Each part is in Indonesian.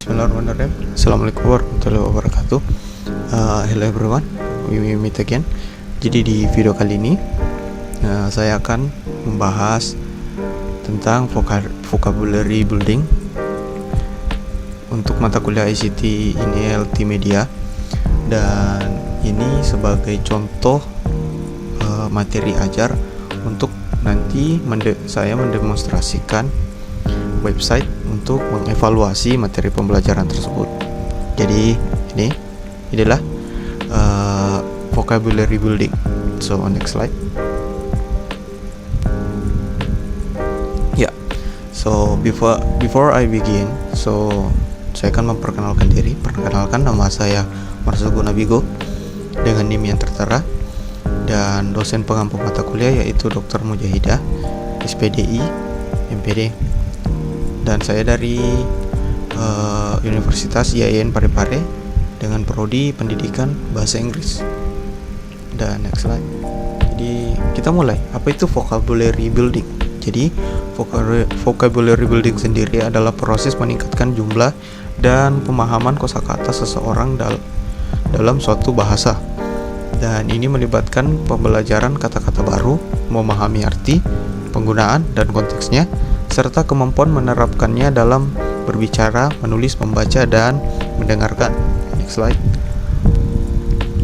Bismillahirrahmanirrahim. Assalamualaikum warahmatullahi wabarakatuh. Hello everyone, we meet again. Jadi di video kali ini saya akan membahas tentang vocabulary building untuk mata kuliah ICT INELT Media, dan ini sebagai contoh materi ajar untuk nanti saya mendemonstrasikan website untuk mengevaluasi materi pembelajaran tersebut. Jadi inilah vocabulary building. So on next slide. So before I begin, saya akan memperkenalkan diri. Perkenalkan, nama saya Marzugo Nabigo dengan NIM yang tertera, dan dosen pengampu mata kuliah yaitu Dr. Mujahidah, SPDI, MPD. Dan saya dari Universitas IAIN Parepare dengan prodi Pendidikan Bahasa Inggris. Dan next slide. Jadi kita mulai. Apa itu vocabulary building? Jadi vocabulary building sendiri adalah proses meningkatkan jumlah dan pemahaman kosakata seseorang dalam suatu bahasa. Dan ini melibatkan pembelajaran kata-kata baru, memahami arti, penggunaan dan konteksnya, serta kemampuan menerapkannya dalam berbicara, menulis, membaca, dan mendengarkan. Next slide.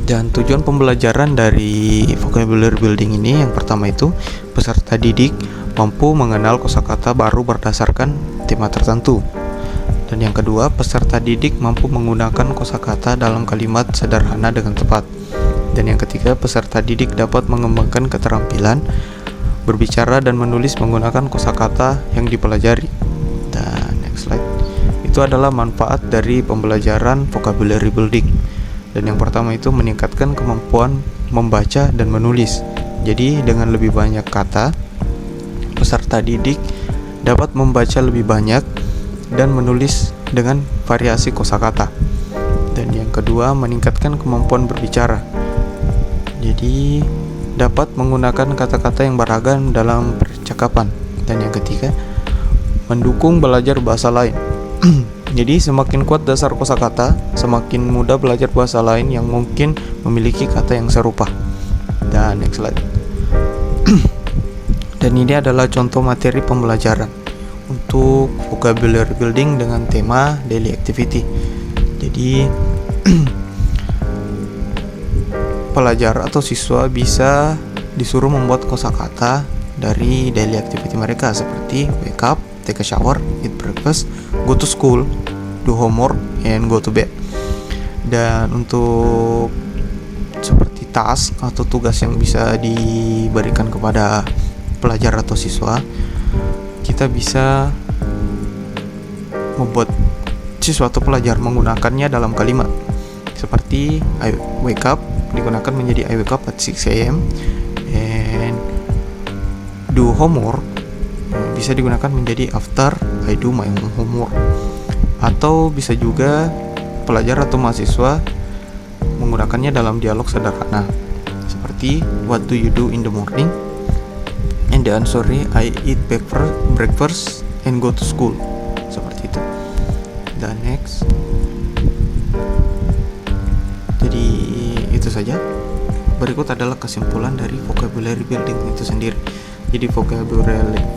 Dan tujuan pembelajaran dari vocabulary building ini, yang pertama itu peserta didik mampu mengenal kosakata baru berdasarkan tema tertentu. Dan yang kedua, peserta didik mampu menggunakan kosakata dalam kalimat sederhana dengan tepat. Dan yang ketiga, peserta didik dapat mengembangkan keterampilan berbicara dan menulis menggunakan kosakata yang dipelajari. Dan next slide. Itu adalah manfaat dari pembelajaran vocabulary building. Dan yang pertama itu meningkatkan kemampuan membaca dan menulis. Jadi dengan lebih banyak kata, peserta didik dapat membaca lebih banyak dan menulis dengan variasi kosakata. Dan yang kedua, meningkatkan kemampuan berbicara. Jadi dapat menggunakan kata-kata yang beragam dalam percakapan. Dan yang ketiga, mendukung belajar bahasa lain. Jadi semakin kuat dasar kosakata, semakin mudah belajar bahasa lain yang mungkin memiliki kata yang serupa. Dan next slide. Dan ini adalah contoh materi pembelajaran untuk vocabulary building dengan tema daily activity. Jadi pelajar atau siswa bisa disuruh membuat kosakata dari daily activity mereka, seperti wake up, take a shower, eat breakfast, go to school, do homework, and go to bed. Dan untuk seperti task atau tugas yang bisa diberikan kepada pelajar atau siswa, kita bisa membuat siswa atau pelajar menggunakannya dalam kalimat, seperti I wake up digunakan menjadi I wake up at 6 am, and do homework bisa digunakan menjadi after I do my homework. Atau bisa juga pelajar atau mahasiswa menggunakannya dalam dialog sederhana, seperti what do you do in the morning, and the answer I eat breakfast and go to school, seperti itu. Dan next. Jadi itu saja. Berikut adalah kesimpulan dari vocabulary building itu sendiri. Jadi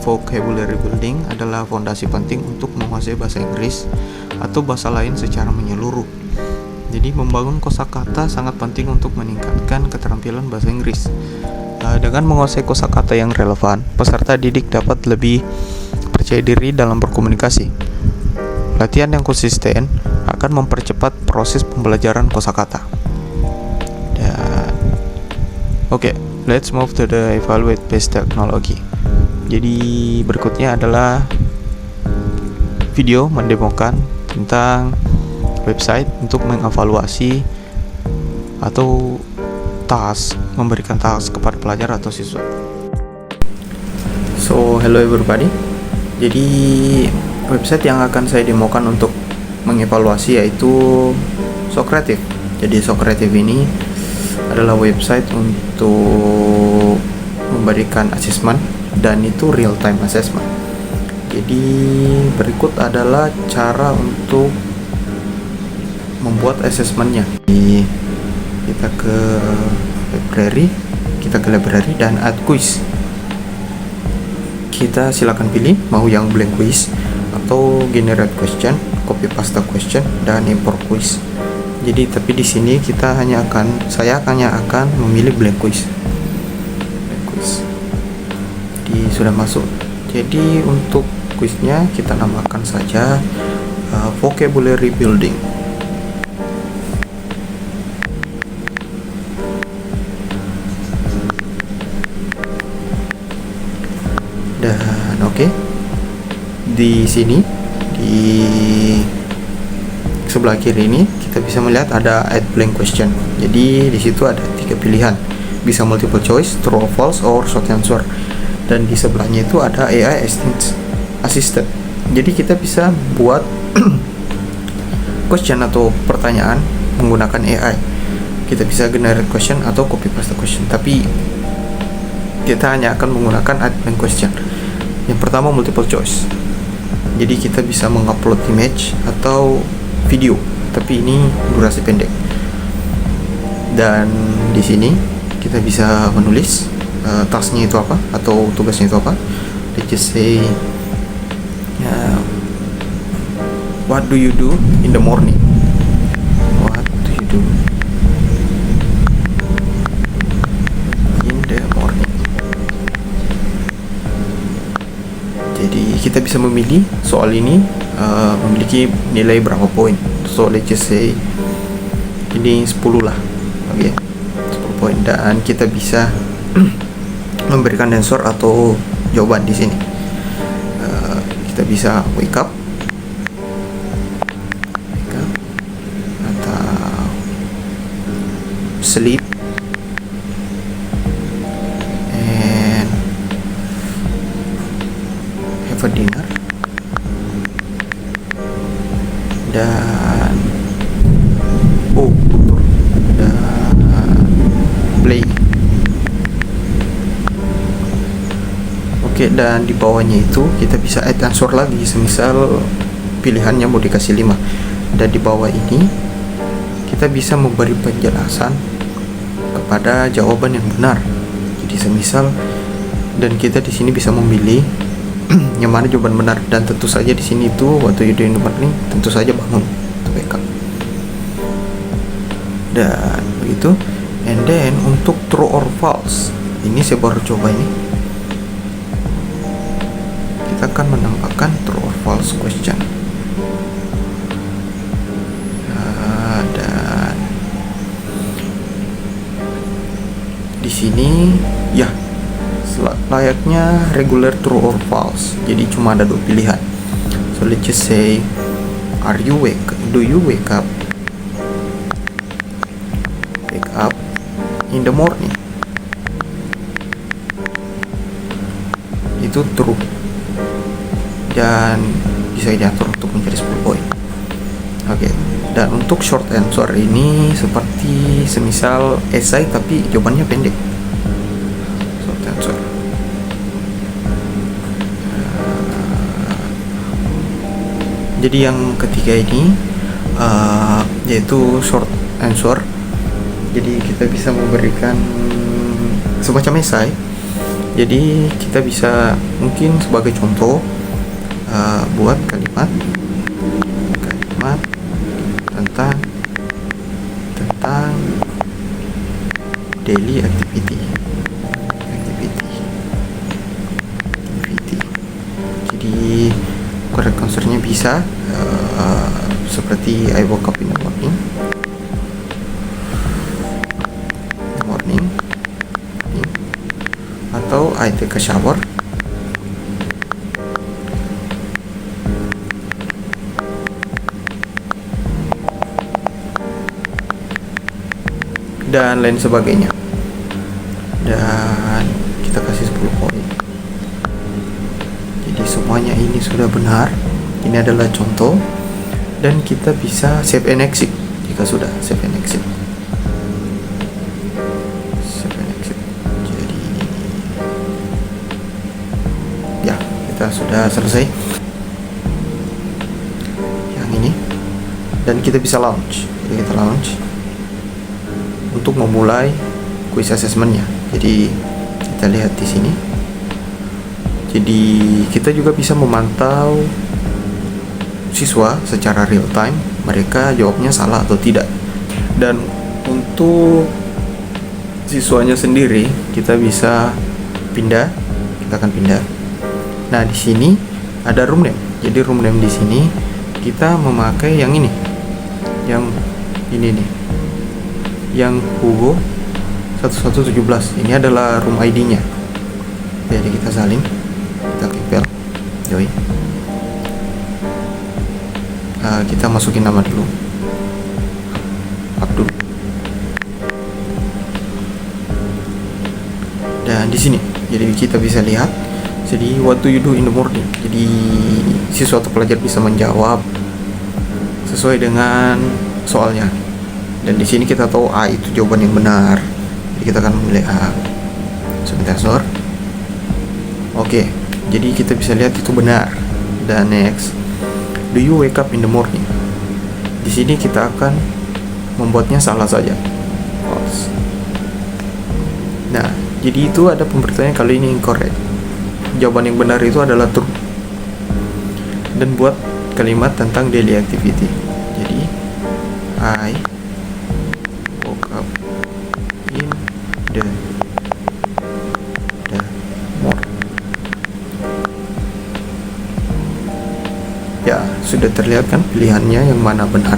vocabulary building adalah fondasi penting untuk menguasai bahasa Inggris atau bahasa lain secara menyeluruh. Jadi membangun kosakata sangat penting untuk meningkatkan keterampilan bahasa Inggris. Dengan menguasai kosakata yang relevan, peserta didik dapat lebih percaya diri dalam berkomunikasi. Latihan yang konsisten akan mempercepat proses pembelajaran kosakata. Oke, let's move to the evaluate based technology. Jadi berikutnya adalah video mendemokan tentang website untuk mengevaluasi atau memberikan task kepada pelajar atau siswa. So, hello everybody. Jadi website yang akan saya demokan untuk mengevaluasi yaitu Socrative. Jadi Socrative ini adalah website untuk memberikan assessment, dan itu real time assessment. Jadi berikut adalah cara untuk membuat assessmentnya. Kita ke library dan add quiz. Kita silakan pilih mau yang blank quiz atau generate question, copy paste question, dan import quiz. Jadi tapi di sini saya hanya akan memilih blank quiz. Jadi sudah masuk. Jadi untuk quiznya kita namakan saja vocabulary building. Dan oke. Di sini di sebelah kiri ini kita bisa melihat ada add blank question. Jadi di situ ada 3 pilihan, bisa multiple choice, true or false, or short answer. Dan di sebelahnya itu ada AI assistant. Jadi kita bisa buat question atau pertanyaan menggunakan AI. Kita bisa generate question atau copy paste question. Tapi kita hanya akan menggunakan add blank question. Yang pertama multiple choice. Jadi kita bisa mengupload image atau video, tapi ini durasi pendek. Dan di sini kita bisa menulis tasknya itu apa atau tugasnya itu apa. Let's just say what do you do in the morning? What do you do in the morning? Jadi kita bisa memilih soal ini memiliki nilai berapa poin. So let's just say ini 10 lah. Oke, 10 poin. Dan kita bisa memberikan answer atau jawaban di sini. Kita bisa wake up atau sleep and have a dinner, dan play. Oke, dan di bawahnya itu kita bisa add answer lagi, semisal pilihannya mau dikasih 5. Dan di bawah ini kita bisa memberi penjelasan kepada jawaban yang benar. Jadi semisal, dan kita di sini bisa memilih yang mana jawaban benar. Dan tentu saja di sini itu waktu you doing the morning, tentu saja bangun atau wake up. Dan begitu. And then untuk true or false, ini saya baru coba ini. Kita akan menambahkan true or false question. Dan di sini ya layaknya regular true or false. Jadi cuma ada 2 pilihan. So let's just say, do you wake up in the morning? Itu true, dan bisa diatur untuk menjadi 10 poin. Oke. Dan untuk short answer ini seperti semisal essay tapi jawabannya pendek. Short answer. Jadi yang ketiga ini yaitu short answer. Jadi kita bisa memberikan semacam esai. Jadi kita bisa mungkin sebagai contoh buat kalimat tentang daily activity. Jadi correct answer-nya bisa seperti I woke up in the morning. Atau I take a shower. Dan lain sebagainya. Dan kita kasih 10 poin. Jadi semuanya ini sudah benar. Ini adalah contoh. Dan kita bisa save and exit jika sudah save and exit. Sudah selesai yang ini, dan kita bisa launch. Oke, kita launch untuk memulai quiz assessmentnya. Jadi kita lihat di sini. Jadi kita juga bisa memantau siswa secara real time, mereka jawabnya salah atau tidak. Dan untuk siswanya sendiri kita bisa pindah, kita akan pindah. Nah, di sini ada room name. Jadi room name di sini kita memakai yang ini. Yang ini nih. Yang Hugo 1117. Ini adalah room ID-nya. Jadi kita salin, kita klik bell, join. Kita masukin nama dulu, Abdul. Dan di sini, jadi kita bisa lihat. Jadi what do you do in the morning? Jadi siswa atau pelajar bisa menjawab sesuai dengan soalnya. Dan di sini kita tahu A itu jawaban yang benar. Jadi kita akan memilih A. Sebentar, sor. Oke, jadi kita bisa lihat itu benar. Dan next, do you wake up in the morning? Di sini kita akan membuatnya salah saja. False. Nah, jadi itu ada pemberitahuan kali ini incorrect. Jawaban yang benar itu adalah true. Dan buat kalimat tentang daily activity. Jadi I woke up in the morning. Ya, sudah terlihat kan pilihannya yang mana benar.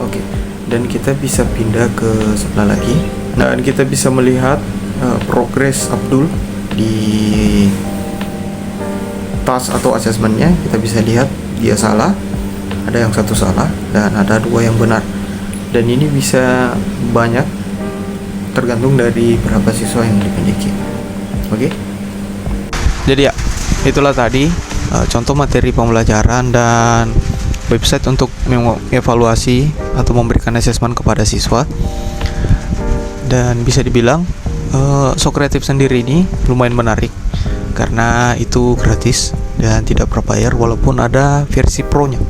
Oke, dan kita bisa pindah ke sebelah lagi. Dan kita bisa melihat progres Abdul di task atau asesmennya. Kita bisa lihat dia salah, ada yang satu salah, dan ada 2 yang benar. Dan ini bisa banyak, tergantung dari berapa siswa yang dimiliki. Oke. Jadi ya, itulah tadi contoh materi pembelajaran dan website untuk mengevaluasi atau memberikan asesmen kepada siswa. Dan bisa dibilang Socrative sendiri ini lumayan menarik karena itu gratis dan tidak berbayar, walaupun ada versi pro-nya.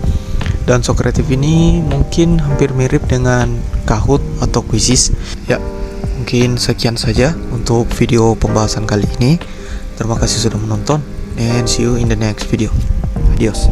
Dan Socrative ini mungkin hampir mirip dengan Kahoot atau Quizizz. Ya, mungkin sekian saja untuk video pembahasan kali ini. Terima kasih sudah menonton, and see you in the next video. Adios.